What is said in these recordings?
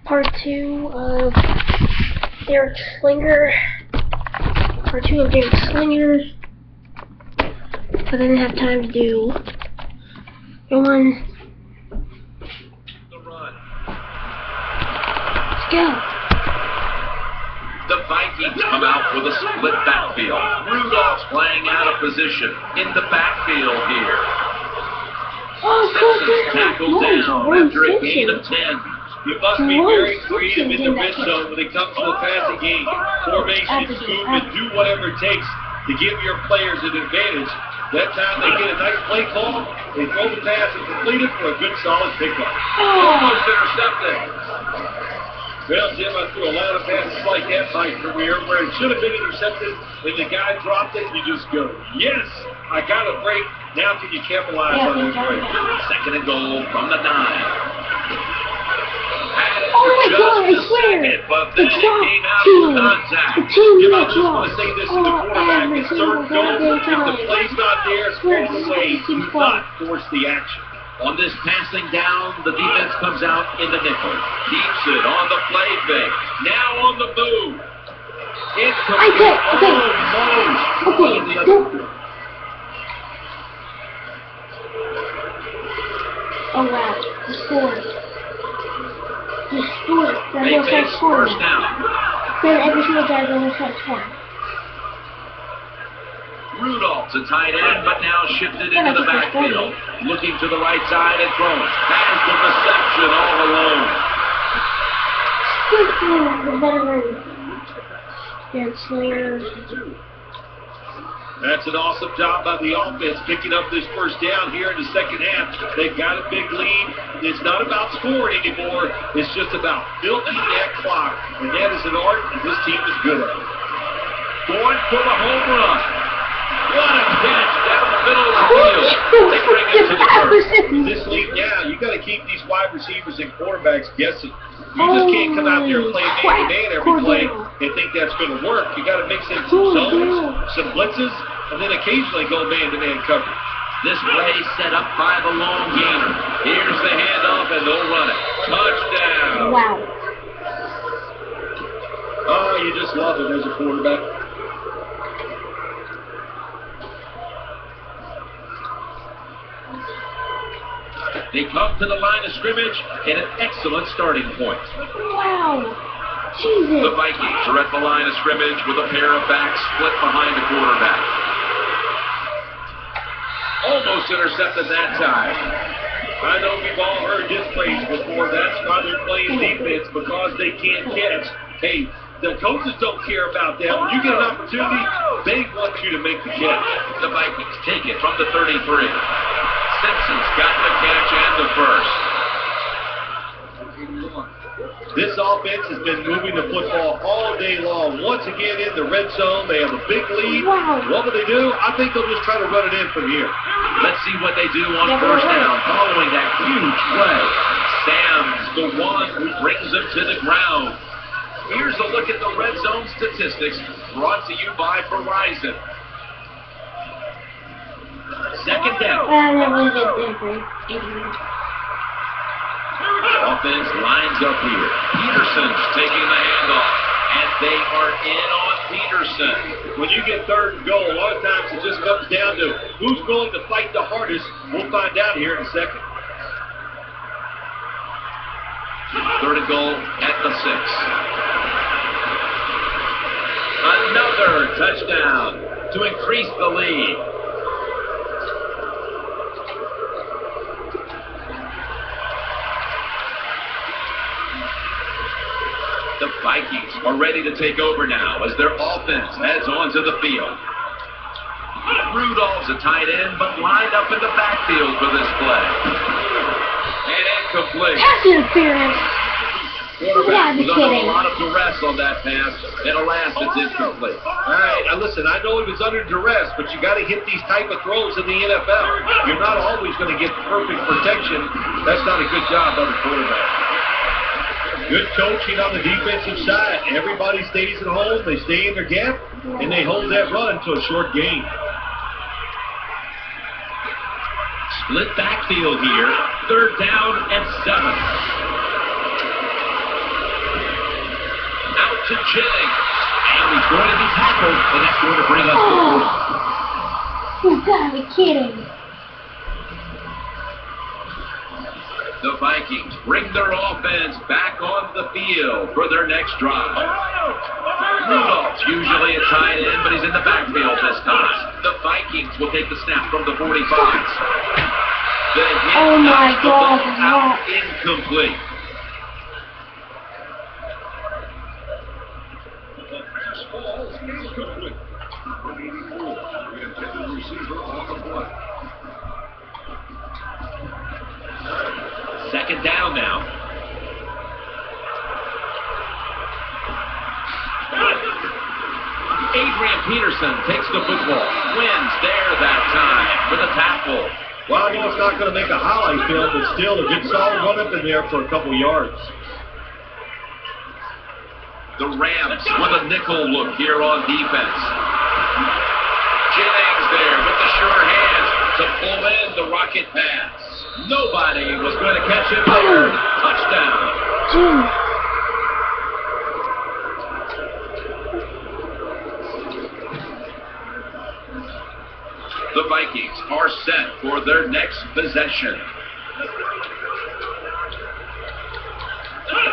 part 2 of Derek's Slinger. Part 2 of Derek's Slinger. But I didn't have time to do one. Let's go. The Vikings come out with a split backfield. Rudolph's playing out of position in the backfield here. Simpson's tackled down after a gain of 10. You must be very creative in the red zone when it comes to the passing game. Formations, movement, do whatever it takes to give your players an advantage. That time they get a nice play call, they throw the pass and complete it for a good solid pickup. Almost intercepted. Well, Jim, I threw a lot of passes like that in my career where it should have been intercepted and the guy dropped it and you just go, yes, I got a break. Now can you capitalize on this break? Second and goal from the 9. Oh my God, I swear! But then it came out of contact. Jim, I just want to say this to the quarterback. It's third goal. If the play's not there, throw it away. Do not force the action. On this passing down, the defense comes out in the nickel. Keeps it on the play fake. Now on the move. Incomplete. Oh wow, he scored. He scored. They face first down. Then every single drive on the touchdown. Rudolph's a tight end, but now shifted into the backfield. Looking to the right side and throwing. Has the reception all alone. The veteran. And Slinger. That's an awesome job by the offense picking up this first down here in the second half. They've got a big lead. It's not about scoring anymore. It's just about milking that clock. And that is an art that this team is good at. Going for the home run. What a catch down the middle of the field. They bring it to the first. This lead now, you got to keep these wide receivers and quarterbacks guessing. You just can't come out there and play man-to-man every play and think that's going to work. You got to mix in some zones, some blitzes, and then occasionally go man-to-man coverage. This play set up by the long gainer. Here's the handoff, and they'll run it. Touchdown. Wow. Oh, you just love it as a quarterback. They come to the line of scrimmage and an excellent starting point. Wow. Jesus. The Vikings are at the line of scrimmage with a pair of backs split behind the quarterback. Almost intercepted that time. I know we've all heard this phrase before. That's why they're playing defense, because they can't catch. Hey, the coaches don't care about that. When you get an opportunity, they want you to make the catch. The Vikings take it from the 33. Simpson's got the catch and the first. This offense has been moving the football all day long. Once again in the red zone, they have a big lead. Wow. What will they do? I think they'll just try to run it in from here. Let's see what they do on first down following that huge play. Sam's the one who brings them to the ground. Here's a look at the red zone statistics brought to you by Verizon. Second down. Offense lines up here. Peterson's taking the handoff, and they are in on Peterson. When you get third and goal, a lot of times it just comes down to who's going to fight the hardest. We'll find out here in a second. Third and goal at the 6. Another touchdown to increase the lead. The Vikings are ready to take over now as their offense heads onto the field. Rudolph's a tight end, but lined up in the backfield for this play. And incomplete. Pass interference. Quarterback was under a lot of duress on that pass, and alas, it's incomplete. All right, now listen, I know he was under duress, but you got to hit these type of throws in the NFL. You're not always going to get perfect protection. That's not a good job by the quarterback. Good coaching on the defensive side. Everybody stays at home. They stay in their gap, and they hold that run to a short gain. Split backfield here. Third down and 7. tackle, and that's going to bring us to 40. You gotta be kidding. The Vikings bring their offense back on the field for their next drive. Rudolph's usually a tight end, but he's in the backfield this time. The Vikings will take the snap from the 45. The hit knocks the ball out incomplete. Second down now. Adrian Peterson takes the football. Wins there that time with a tackle. Well, I know it's not going to make a highlight film, but still a good solid run up in there for a couple yards. The Rams with a nickel look here on defense. Jennings there with the sure hands to pull in the rocket pass. Nobody was going to catch him there. Touchdown. The Vikings are set for their next possession.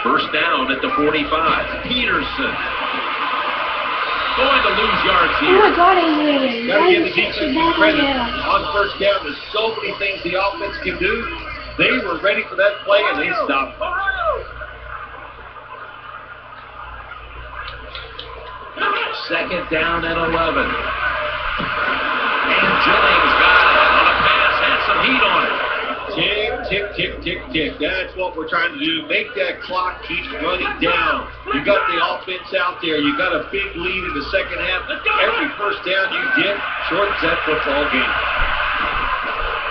First down at the 45. Peterson going to lose yards here. Oh my God, Adrian. Got to give the defense some credit. On first down, there's so many things the offense can do. They were ready for that play, and they stopped. Second down at 11. And Jennings got it on a pass, had some heat on it. Tick, tick, tick, tick, tick. That's what we're trying to do. Make that clock keep running down. You got the offense out there. You got a big lead in the second half. Every first down you get shortens that football game.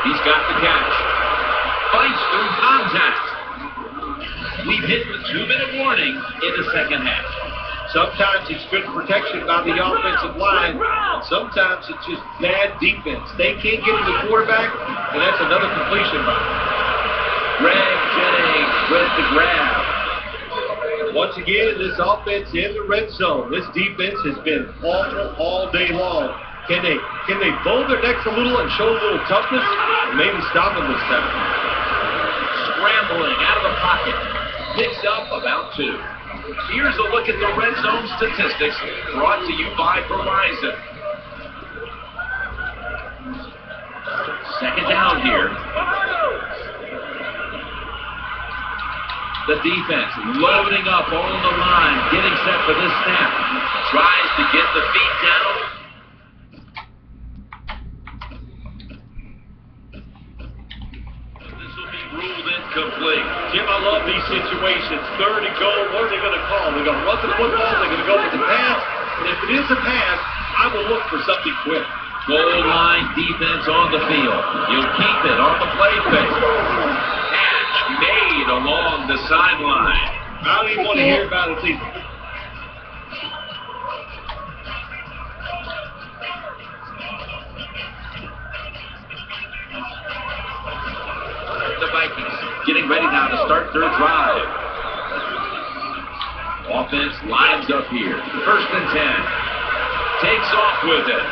He's got the catch. Fights through contact. We've hit the 2-minute warning in the second half. Sometimes it's good protection by the offensive line, and sometimes it's just bad defense. They can't get to the quarterback, and that's another completion by Greg Jennings with the grab. Once again, this offense in the red zone. This defense has been awful all day long. Can they fold their necks a little and show a little toughness, and maybe stop them this time? Scrambling out of the pocket. Picks up about 2. Here's a look at the red zone statistics brought to you by Verizon. Second down here. The defense loading up on the line, getting set for this snap. Tries to get the feet down. This will be ruled incomplete. Jim, I love these situations. Third and goal, what are they going to call? They're going to run to the football, they're going to go with the pass, and if it is a pass, I will look for something quick. Goal line defense on the field. You'll keep it on the play fake. Catch made along the sideline. I don't even want to hear about it either. The Vikings getting ready now to start their drive. Offense lines up here. First and 10. Takes off with it.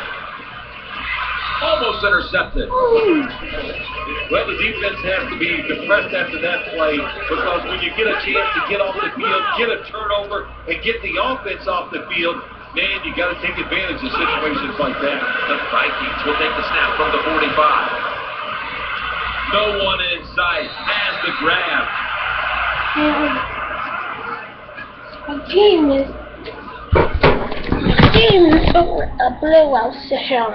Almost intercepted. Well, the defense has to be depressed after that play, because when you get a chance to get off the field, get a turnover, and get the offense off the field, man, you got to take advantage of situations like that. The Vikings will take the snap from the 45. No one in sight. Has the grab. My team is a blowout session.